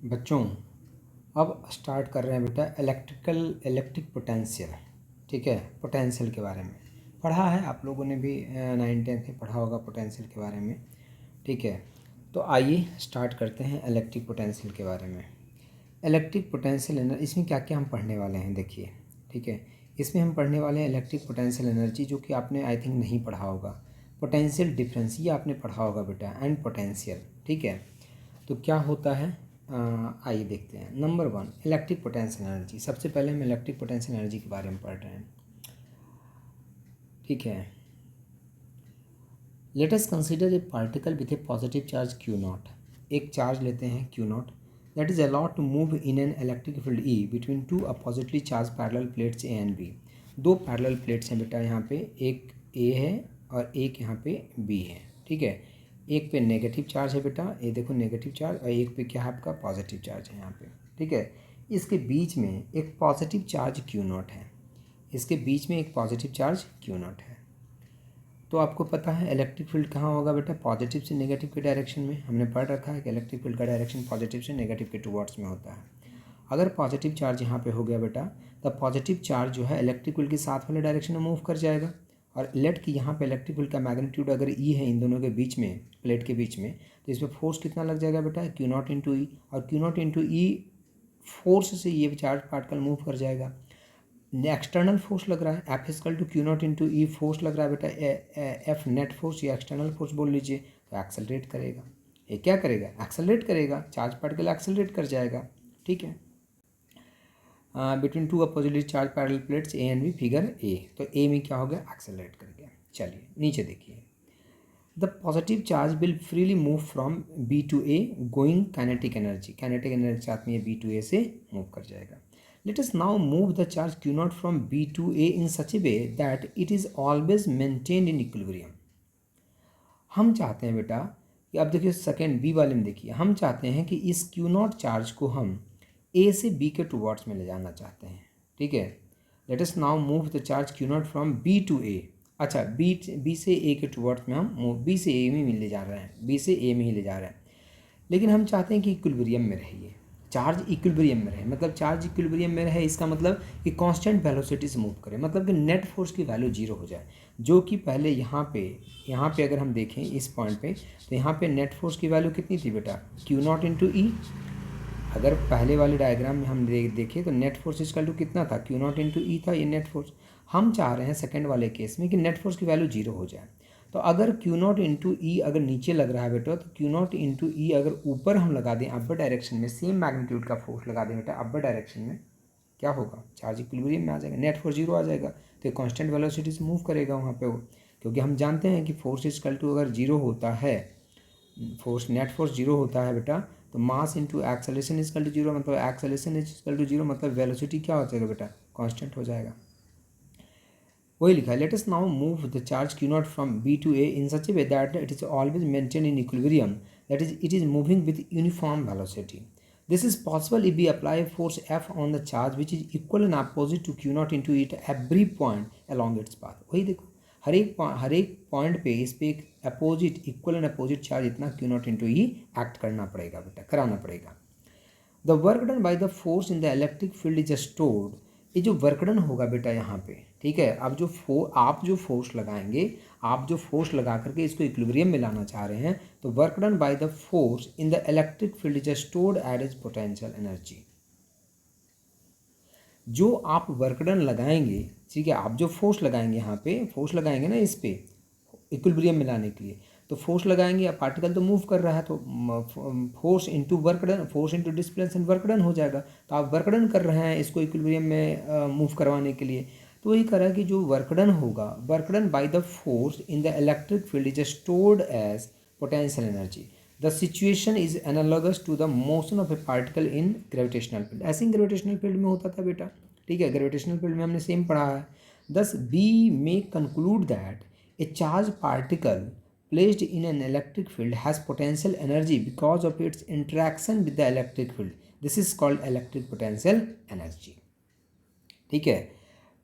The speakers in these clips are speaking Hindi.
बच्चों अब स्टार्ट कर रहे हैं बेटा इलेक्ट्रिक पोटेंशियल। ठीक है, पोटेंशियल के बारे में पढ़ा है आप लोगों ने भी, 9-10 में पढ़ा होगा पोटेंशियल के बारे में। ठीक है, तो आइए स्टार्ट करते हैं इलेक्ट्रिक पोटेंशियल के बारे में। इलेक्ट्रिक पोटेंशियल एनर्जी, इसमें क्या क्या हम पढ़ने वाले हैं देखिए। ठीक है, इसमें हम पढ़ने वाले हैं इलेक्ट्रिक पोटेंशियल एनर्जी, जो कि आपने आई थिंक नहीं पढ़ा होगा। पोटेंशियल डिफरेंस ये आपने पढ़ा होगा बेटा, एंड पोटेंशियल। ठीक है, तो क्या होता है आइए देखते हैं। Number 1 electric potential energy. सबसे पहले हम इलेक्ट्रिक पोटेंशियल एनर्जी के बारे में पढ़ रहे हैं। ठीक है, let us consider a particle with a positive charge Q not. एक चार्ज लेते हैं Q not, that is allowed to move in an electric field E between two oppositely charge parallel plates A and B. दो पैरेलल प्लेट्स हैं बेटा यहाँ पे, एक ए है और एक यहाँ पे बी है। ठीक है, एक पे नेगेटिव चार्ज है बेटा, ये देखो नेगेटिव चार्ज, और एक पे क्या है आपका पॉजिटिव चार्ज है यहाँ पे। ठीक है, इसके बीच में एक पॉजिटिव चार्ज क्यू नॉट है, इसके बीच में एक पॉजिटिव चार्ज क्यू नॉट है। तो आपको पता है इलेक्ट्रिक फील्ड कहाँ होगा बेटा, पॉजिटिव से नेगेटिव के डायरेक्शन में। हमने पढ़ रखा है कि इलेक्ट्रिक फील्ड का डायरेक्शन पॉजिटिव से नेगेटिव के टुवर्ड्स में होता है। अगर पॉजिटिव चार्ज यहाँ पे हो गया बेटा, तब पॉजिटिव चार्ज जो है इलेक्ट्रिक फील्ड के साथ वाले डायरेक्शन में मूव कर जाएगा। और लेट की यहाँ पे इलेक्ट्रिक फील्ड का मैग्नीट्यूड अगर ई है इन दोनों के बीच में, प्लेट के बीच में, तो इसमें फोर्स कितना लग जाएगा बेटा, क्यू नॉट इंटू ई। और Q not into E force से ये चार्ज पार्टिकल मूव कर जाएगा। एक्सटर्नल फोर्स लग रहा है, F equal to Q not into E force लग रहा है बेटा, एफ नेट फोर्स या एक्सटर्नल फोर्स बोल लीजिए, तो एक्सेलरेट करेगा। ये क्या करेगा, एक्सेलरेट करेगा, चार्ज पार्टिकल एक्सेलरेट कर जाएगा। ठीक है, between two oppositely charge parallel plates A and B, figure A. तो ए में क्या हो गया, एक्सेलरेट कर गया। चलिए नीचे देखिए, the positive charge will freely move from B to A going kinetic energy. Kinetic energy साथ में ये बी टू ए से मूव कर जाएगा। Let us now move the charge Q not from B to A in such a way that it is always maintained in equilibrium. हम चाहते हैं बेटा कि अब देखिए सेकेंड बी वाले में देखिए, हम चाहते हैं कि इस क्यू नॉट चार्ज को हम ए से बी के टुवर्ड्स में ले जाना चाहते हैं। ठीक है, let us now move the charge Q not from B to A. अच्छा, बी से ए के टुवर्ड्स में हम मूव, बी से ए में ही ले जा रहे हैं, बी से ए में ही ले जा रहे हैं। लेकिन हम चाहते हैं कि इक्विलिब्रियम में रहिए, चार्ज इक्विलिब्रियम में रहे। मतलब चार्ज इक्विलिब्रियम में रहे, इसका मतलब कि कांस्टेंट वेलोसिटी से मूव करे, मतलब कि नेट फोर्स की वैल्यू जीरो हो जाए। जो कि पहले यहाँ पे अगर हम देखें इस पॉइंट पे, तो यहाँ पे नेट फोर्स की वैल्यू कितनी थी बेटा, क्यू नॉट इंटू ई। अगर पहले वाले डायग्राम में हम देखें तो नेट फोर्स इसका टू कितना था, क्यू नॉट इंटू ई था ये नेट फोर्स। हम चाह रहे हैं सेकंड वाले केस में कि नेट फोर्स की वैल्यू जीरो हो जाए। तो अगर क्यू नॉट इंटू ई अगर नीचे लग रहा है बेटा, तो क्यू नॉट इंटू ई अगर ऊपर हम लगा दें अपर डायरेक्शन में, सेम मैग्नीट्यूड का फोर्स लगा दें बेटा अपर डायरेक्शन में, क्या होगा, चार्ज इक्विलिब्रियम में आ जाएगा, नेट फोर्स जीरो आ जाएगा। तो कांस्टेंट वेलोसिटी से मूव करेगा वहाँ पे वो, क्योंकि हम जानते हैं कि फोर्स इक्वल टू अगर जीरो होता है, फोर्स नेट फोर्स जीरो होता है बेटा, तो mass into acceleration equal to zero, मतलब एक्सेलरेशन इक्वल टू जीरो, मतलब वेलोसिटी क्या हो जाएगा बेटा, कांस्टेंट हो जाएगा। वही लिखा है, let us now move the charge Q not from B to A in such a way that it is always maintain in equilibrium, that is it is moving with uniform velocity. This is possible if we apply force F on the charge which is equal and opposite to Q naught into it every point along its path। वही देखो, हर एक पॉइंट पे इस पे एक opposite, equal and opposite charge इतना Q not into E act करना पड़ेगा बेटा, कराना पड़ेगा। The work done by the force in the electric field is stored. ये जो वर्क डन होगा बेटा यहाँ पे, ठीक है, अब जो आप जो फोर्स लगाएंगे, आप जो फोर्स लगा करके इसको इक्विलिब्रियम में लाना चाह रहे हैं, तो work done by the force in the electric field is stored at is potential energy. जो आप वर्क डन लगाएंगे, ठीक है, आप जो फोर्स लगाएंगे यहाँ पे, फोर्स लगाएंगे ना इस पे इक्विलिब्रियम में लाने के लिए, तो फोर्स लगाएंगे, अब पार्टिकल तो मूव कर रहा है, तो force into work done, force into displacement work done हो जाएगा। तो आप वर्क डन कर रहे हैं इसको इक्विलिब्रियम में मूव करवाने के लिए, तो वही करा कि जो वर्क डन होगा, work done by the force in the electric field is stored as potential energy. The situation is analogous to the motion of a particle in gravitational field. ऐसे ही ग्रेविटेशनल फील्ड में होता था बेटा, ठीक है, ग्रेविटेशनल फील्ड में हमने सेम पढ़ा है। Thus we may conclude that a charged particle placed in an electric field has potential energy because of its interaction with the electric field. This is called electric potential energy। ठीक है,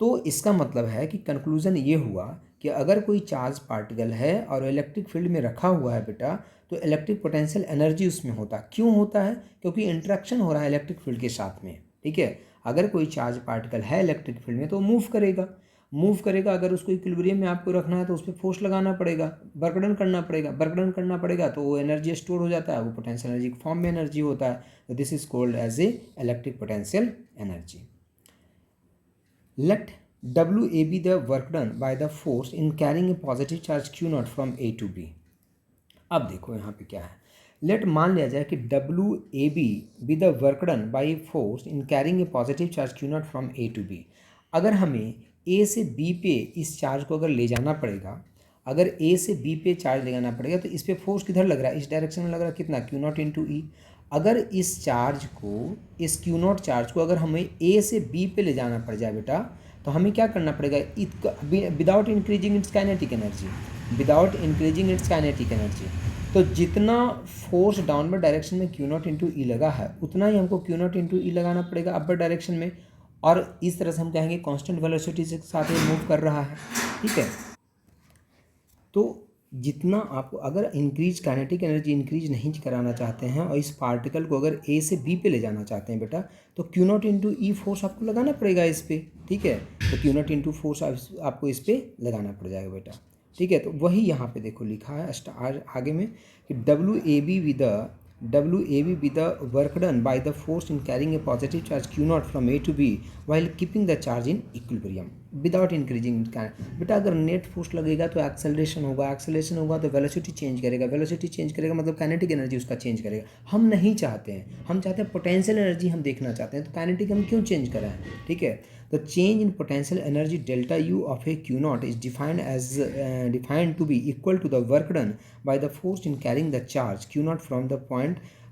तो इसका मतलब है कि कंक्लूजन ये हुआ कि अगर कोई चार्ज पार्टिकल है और इलेक्ट्रिक फील्ड में रखा हुआ है बेटा, तो इलेक्ट्रिक पोटेंशियल एनर्जी उसमें होता है। क्यों होता है? क्योंकि इंटरेक्शन हो रहा है इलेक्ट्रिक फील्ड के साथ में, ठीक है। अगर कोई चार्ज पार्टिकल है इलेक्ट्रिक फील्ड में तो मूव करेगा। अगर उसको इक्विलिब्रियम में आपको रखना है तो उस पर फोर्स लगाना पड़ेगा, वर्कडन करना पड़ेगा तो वो एनर्जी स्टोर हो जाता है, वो पोटेंशियल एनर्जी के फॉर्म में एनर्जी होता है। तो this is called as a electric potential energy. Let WA be the work done by the force in carrying a positive charge Q0 from A to B। अब देखो यहाँ पे क्या है, लेट मान लिया जाए कि WAB be the work done by force in carrying a positive charge Q0 from A to B। अगर हमें A से B पे इस चार्ज को अगर ले जाना पड़ेगा, अगर A से B पे चार्ज ले जाना पड़ेगा तो इस पर फोर्स किधर लग रहा है? इस डायरेक्शन में लग रहा है, कितना? Q0 इंटू ई। अगर इस चार्ज को, इस Q0 चार्ज को अगर हमें A से B पे ले जाना पड़ जाए बेटा, तो हमें क्या करना पड़ेगा? Without increasing its kinetic energy, तो जितना फोर्स डाउनवर्ड डायरेक्शन में Q0 इंटू ई लगा है उतना ही हमको Q0 इंटू ई लगाना पड़ेगा अपर डायरेक्शन में, और इस तरह से हम कहेंगे कांस्टेंट वेलोसिटी के साथ ये मूव कर रहा है, ठीक है। तो जितना आपको अगर इंक्रीज काइनेटिक एनर्जी इंक्रीज नहीं कराना चाहते हैं और इस पार्टिकल को अगर ए से बी पे ले जाना चाहते हैं बेटा, तो Q0 इंटू ई फोर्स आपको लगाना पड़ेगा इस पर, ठीक है। तो Q0 इंटू फोर्स आपको इस पर लगाना पड़ जाएगा बेटा, ठीक है। तो वही यहाँ पे देखो लिखा है आगे में कि WAB be the work done by the force in carrying a positive charge Q0 from A to B while keeping the charge in equilibrium without increasing its बेटा अगर नेट फोर्स लगेगा तो एक्सेलरेशन होगा तो वेलोसिटी चेंज करेगा मतलब काइनेटिक एनर्जी उसका चेंज करेगा। हम नहीं चाहते हैं, हम चाहते हैं पोटेंशियल एनर्जी हम देखना चाहते हैं, तो काइनेटिक हम क्यों चेंज कर रहे हैं, ठीक है। The change in potential energy delta U of a Q0 is defined to be equal to the work done by the force in carrying the charge Q0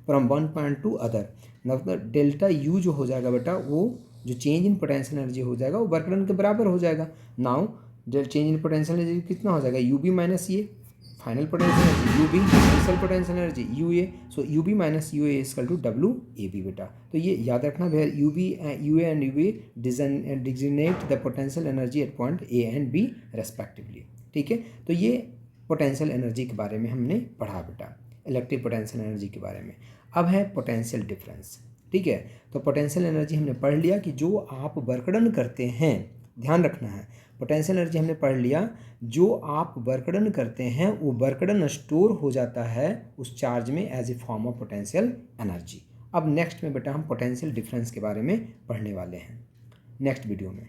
from one point to other। मतलब डेल्टा U जो हो जाएगा बेटा, वो जो चेंज इन पोटेंशियल एनर्जी हो जाएगा वो वर्क डन के बराबर हो जाएगा। Now change in potential energy कितना हो जाएगा? UB माइनस ये final potential energy, UB initial potential energy UA, so UB minus UA equal to WAB बेटा। तो ये याद रखना भैया, UA and UB designate the potential energy at point A and B respectively, ठीक है। तो ये पोटेंशियल एनर्जी के बारे में हमने पढ़ा बेटा, इलेक्ट्रिक पोटेंशियल एनर्जी के बारे में। अब है पोटेंशियल डिफरेंस, ठीक है। तो पोटेंशियल एनर्जी हमने पढ़ लिया कि जो आप वर्क डन करते हैं, ध्यान रखना है, पोटेंशियल एनर्जी हमने पढ़ लिया, जो आप वर्क डन करते हैं वो वर्क डन स्टोर हो जाता है उस चार्ज में as a form of potential energy. अब नेक्स्ट में बेटा हम पोटेंशियल डिफरेंस के बारे में पढ़ने वाले हैं नेक्स्ट वीडियो में।